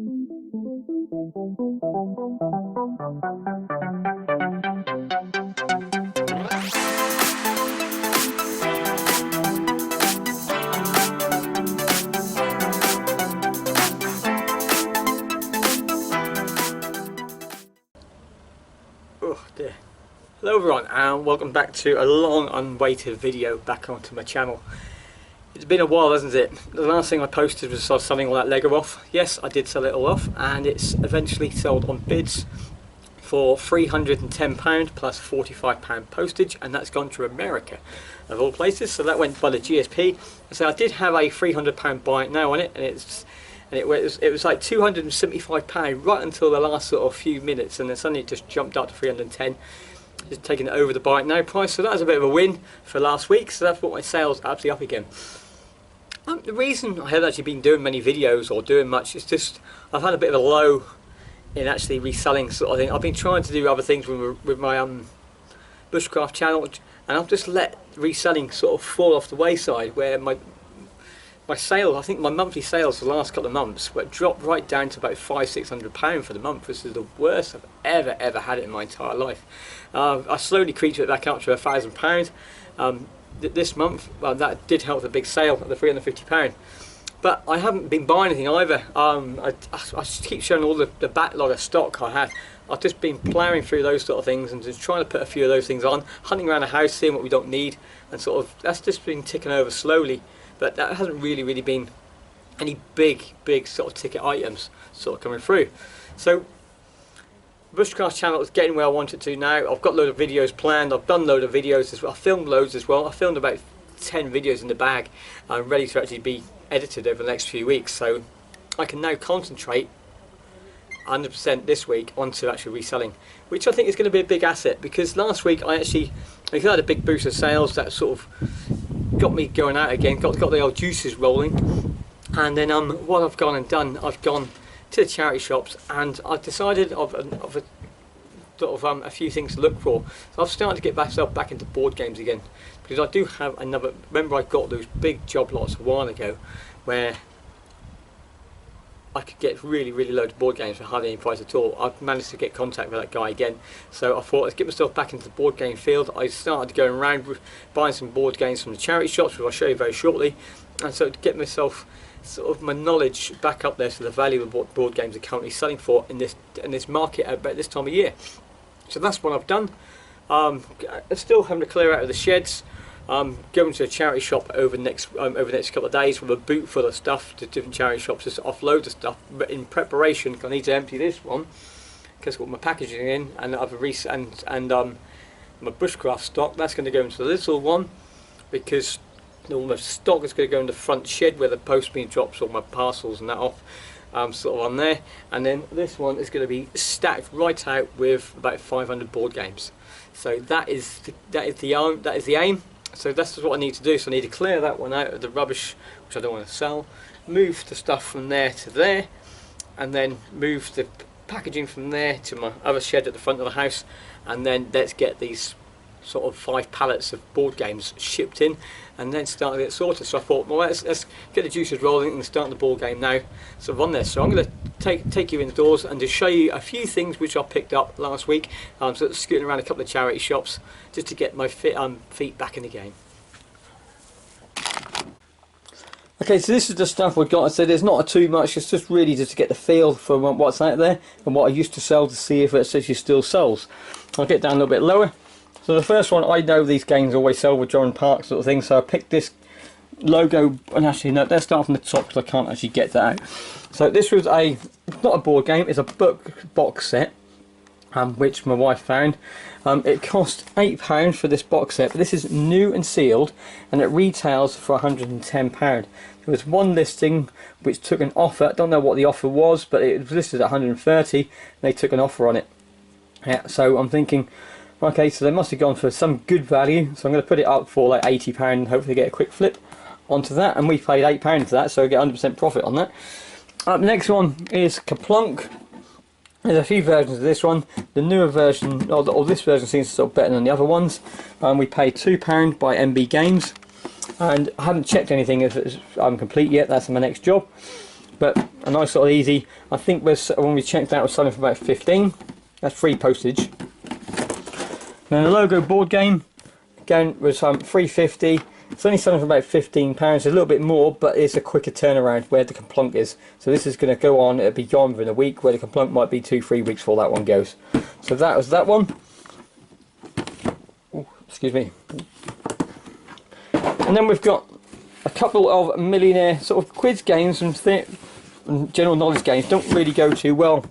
Oh dear. Hello everyone and welcome back to a long unwaited video back onto my channel. It's been a while, hasn't it? The last thing I posted was selling all that Lego off. Yes, I did sell it all off, and it's eventually sold on bids for £310 plus £45 postage, and that's gone to America of all places. So that went by the GSP. So I did have a £300 buy it now on it, and it was like £275 right until the last sort of few minutes, and then suddenly it just jumped up to 310. Just taking it over the buy it now price, so that was a bit of a win for last week. So that's brought my sales absolutely up again. The reason I haven't actually been doing many videos or doing much is just I've had a bit of a low in actually reselling sort of thing. I've been trying to do other things with my bushcraft channel, and I've just let reselling sort of fall off the wayside, where my sale, I think my monthly sales for the last couple of months dropped right down to about £500–600 for the month. This is the worst I've ever had it in my entire life. I slowly creeped it back up to £1,000 this month. That did help the big sale at the £350, but I haven't been buying anything either. I just keep showing all the backlog of stock I have. I've just been ploughing through those sort of things and just trying to put a few of those things on, hunting around the house, seeing what we don't need, and sort of that's just been ticking over slowly. But that hasn't really been any big sort of ticket items sort of coming through. So Bushcraft channel is getting where I want it to now. I've got a load of videos planned. I've done a load of videos as well. I filmed loads as well. I filmed about 10 videos in the bag. I'm ready to actually be edited over the next few weeks. So I can now concentrate 100% this week onto actually reselling, which I think is going to be a big asset, because last week I had a big boost of sales that sort of got me going out again, got the old juices rolling. And then what I've gone and done, I've gone to the charity shops and I've decided of a few things to look for. So I've started to get myself back into board games again, because I do have another, remember I got those big job lots a while ago where I could get really loads of board games for hardly any price at all. I've managed to get contact with that guy again, so I thought let's get myself back into the board game field. I started going around buying some board games from the charity shops, which I'll show you very shortly, and so to get myself sort of my knowledge back up there to the value of what board games are currently selling for in this market at about this time of year. So that's what I've done. I'm still having to clear out of the sheds. Going to a charity shop over the next couple of days with a boot full of stuff to different charity shops, just to offload the stuff. But in preparation, I need to empty this one because I've got my packaging in, and I've my bushcraft stock that's going to go into the little one, because all the stock is going to go in the front shed where the postman drops all my parcels and that off, sort of on there. And then this one is going to be stacked right out with about 500 board games. So that is the aim. So that's what I need to do. So I need to clear that one out of the rubbish, which I don't want to sell, move the stuff from there to there, and then move the packaging from there to my other shed at the front of the house, and then let's get these sort of 5 pallets of board games shipped in, and then start to get sorted. So I thought, well, let's get the juices rolling and start the board game now. So on this, so I'm going to take you indoors and just show you a few things which I picked up last week. So scooting around a couple of charity shops just to get my feet back in the game. Okay, so this is the stuff we've got. I said there's not too much, it's just really just to get the feel for what's out there and what I used to sell, to see if it actually still sells. I'll get down a little bit lower. So the first one, I know these games always sell with John Park sort of thing, so I picked this logo, and actually no, let's start from the top because I can't actually get that out. So this was not a board game, it's a book box set, which my wife found. It cost £8 for this box set, but this is new and sealed, and it retails for £110. There was one listing which took an offer. I don't know what the offer was, but it was listed at £130, and they took an offer on it. Yeah, so I'm thinking, okay, so they must have gone for some good value, so I'm going to put it up for like £80 and hopefully get a quick flip onto that, and we paid £8 for that, so I get 100% profit on that. The next one is Kaplunk. There's a few versions of this one. The newer version, or this version, seems to sort of better than the other ones. We paid £2 by MB Games, and I haven't checked anything if it's complete yet. That's my next job. But a nice little easy. I think when we checked out, we're selling for about 15. That's free postage. Then the logo board game again was $3.50. It's only selling for about £15, a little bit more, but it's a quicker turnaround where the Kaplunk is. So this is going to go on, it'll be gone within a week, where the Kaplunk might be 2-3 weeks before that one goes. So that was that one. Ooh, excuse me. And then we've got a couple of millionaire sort of quiz games and general knowledge games. Don't really go too well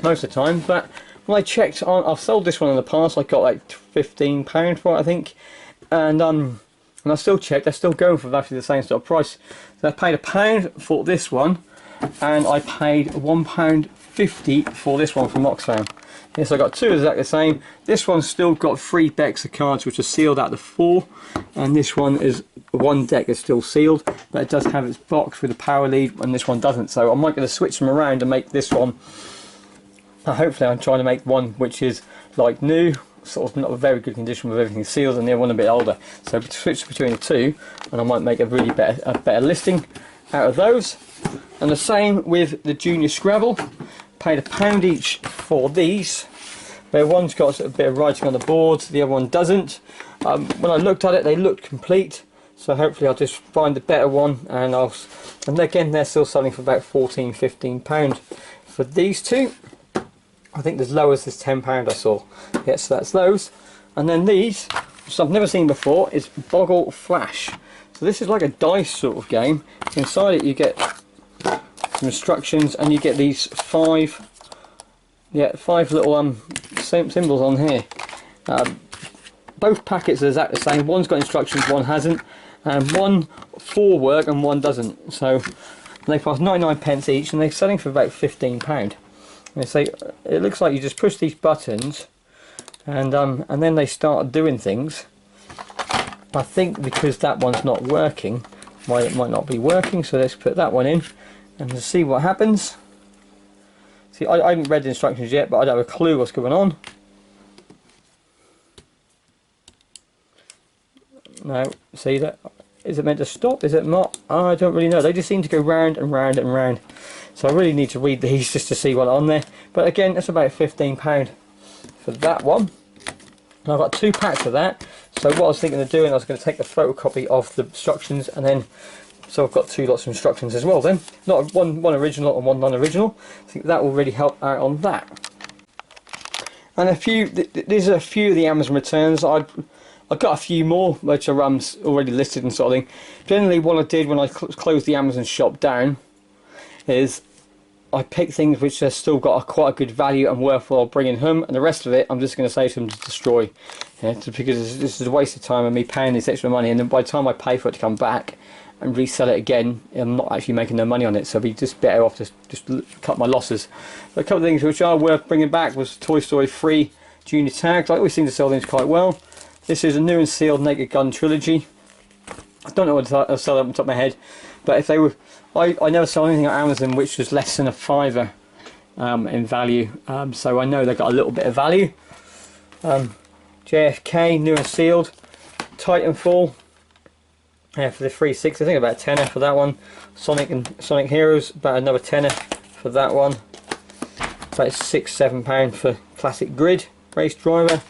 most of the time, but when I checked on, I've sold this one in the past. I got like £15 for it, I think, and I still checked. They're still going for roughly the same sort of price. So I paid £1 for this one, and I paid £1.50 for this one from Oxfam. Yes, I got two exactly the same. This one's still got 3 decks of cards which are sealed out of 4, and this one is one deck is still sealed, but it does have its box with a power lead, and this one doesn't. So I'm going to switch them around and make this one. Hopefully, I'm trying to make one which is like new, sort of not a very good condition with everything sealed, and the other one a bit older. So switch between the two, and I might make a really better listing out of those. And the same with the Junior Scrabble. Paid £1 each for these. Where one's got a bit of writing on the board, the other one doesn't. When I looked at it, they looked complete. So hopefully I'll just find a better one, and again they're still selling for about £14–15 for these two. I think as low as this £10 I saw. Yeah, so that's those. And then these, which I've never seen before, is Boggle Flash. So this is like a dice sort of game. Inside it you get some instructions, and you get these 5 little symbols on here. Both packets are exactly the same. One's got instructions, one hasn't, and one for work and one doesn't. So they cost 99p each, and they're selling for about £15. They say it looks like you just push these buttons, and then they start doing things. I think because that one's not working, why it might not be working. So let's put that one in and see what happens. See, I haven't read the instructions yet, but I don't have a clue what's going on. No, see that? Is it meant to stop? Is it not? I don't really know. They just seem to go round and round and round. So I really need to read these just to see what's on there. But again, that's about £15 for that one. And I've got 2 packs of that. So what I was thinking of doing, I was going to take the photocopy of the instructions, and then so I've got 2 lots of instructions as well. Then not one original and one non-original. I think that will really help out on that. And these are a few of the Amazon returns. I've got a few more which are already listed and sort of thing. Generally what I did when I closed the Amazon shop down is I picked things which have still got quite a good value and worthwhile bringing home, and the rest of it I'm just going to say to them to destroy. Yeah, because this is a waste of time of me paying this extra money, and then by the time I pay for it to come back and resell it again, I'm not actually making no money on it. So it'd be just better off to just cut my losses. But a couple of things which are worth bringing back was Toy Story 3 Junior tags. I always seem to sell things quite well. This is a new and sealed Naked Gun trilogy. I don't know what to sell off the top of my head, but if they were, I never sell anything on Amazon which was less than £5 in value. So I know they got a little bit of value. JFK new and sealed. Titanfall for the 360, I think about a tenner for that one. Sonic Heroes, about another tenner for that one. About £6–7 for Classic Grid Race Driver.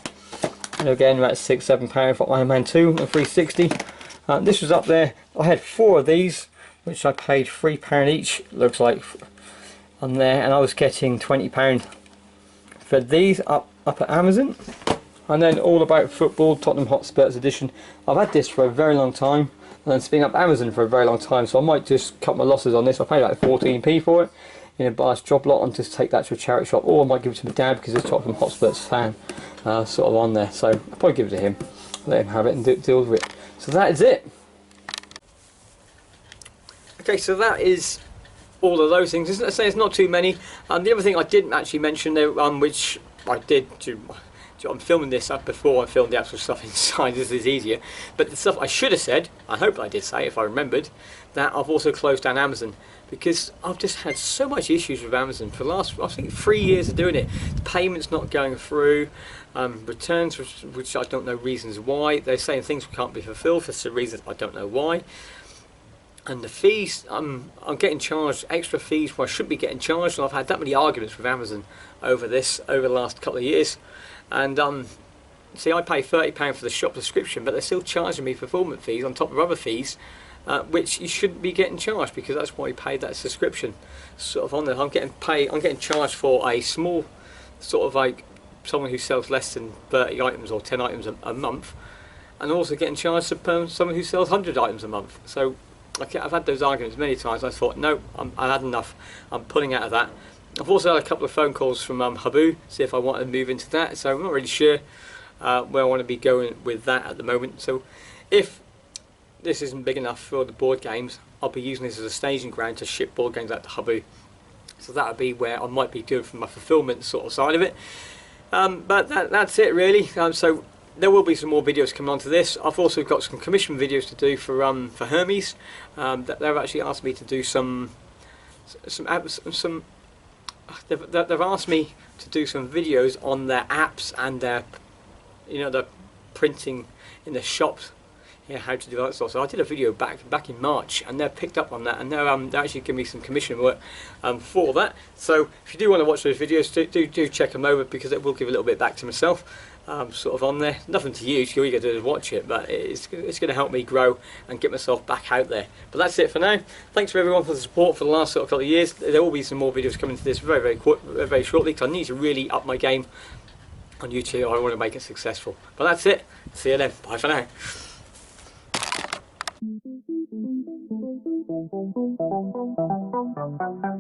And again about £6–7 for Iron Man 2 and 360. This was up there. I had 4 of these, which I paid £3 each, looks like, on there, and I was getting £20 for these up at Amazon. And then All About Football Tottenham Hotspurs edition. I've had this for a very long time, and it's been up Amazon for a very long time, so I might just cut my losses on this. I paid like 14p for it in a buyer's job lot, and just take that to a charity shop, or I might give it to my dad because he's a Tottenham Hotspurs fan, sort of on there. So I'll probably give it to him, let him have it and deal with it. So that is it. Okay, so that is all of those things. Let's say it's not too many. The other thing I didn't actually mention there, which I did I'm filming this up before I filmed the actual stuff inside. This is easier, but the stuff I should have said, I hope I did say if I remembered, that I've also closed down Amazon, because I've just had so much issues with Amazon for the last, I think, 3 years of doing it. The payments not going through, returns which I don't know reasons why. They're saying things can't be fulfilled for some reasons I don't know why. And the fees, I'm getting charged extra fees where I should be getting charged, and I've had that many arguments with Amazon over this over the last couple of years. And see, I pay £30 for the shop subscription, but they're still charging me fulfillment fees on top of other fees, which you shouldn't be getting charged, because that's why you paid that subscription. Sort of on there, I'm getting charged for a small, sort of like someone who sells less than 30 items or 10 items a month, and also getting charged for someone who sells 100 items a month. So I've had those arguments many times. I thought, no, I've had enough. I'm pulling out of that. I've also had a couple of phone calls from Habu, see if I want to move into that. So I'm not really sure where I want to be going with that at the moment. So if this isn't big enough for the board games, I'll be using this as a staging ground to ship board games out to Habu. So that would be where I might be doing from my fulfillment sort of side of it. But that's it really. So there will be some more videos coming onto this. I've also got some commission videos to do for Hermes. They've actually asked me to do they've asked me to do some videos on their apps and their, the printing in the shops. Yeah, how to do that stuff. So I did a video back in March, and they're picked up on that, and they're actually giving me some commission work for that. So if you do want to watch those videos, do check them over, because it will give a little bit back to myself, sort of on there. Nothing to use, all you got to do is watch it, but it's going to help me grow and get myself back out there. But that's it for now. Thanks for everyone for the support for the last sort of couple of years. There will be some more videos coming to this very shortly, because I need to really up my game on YouTube. I want to make it successful. But that's it. See you then. Bye for now. Thank you.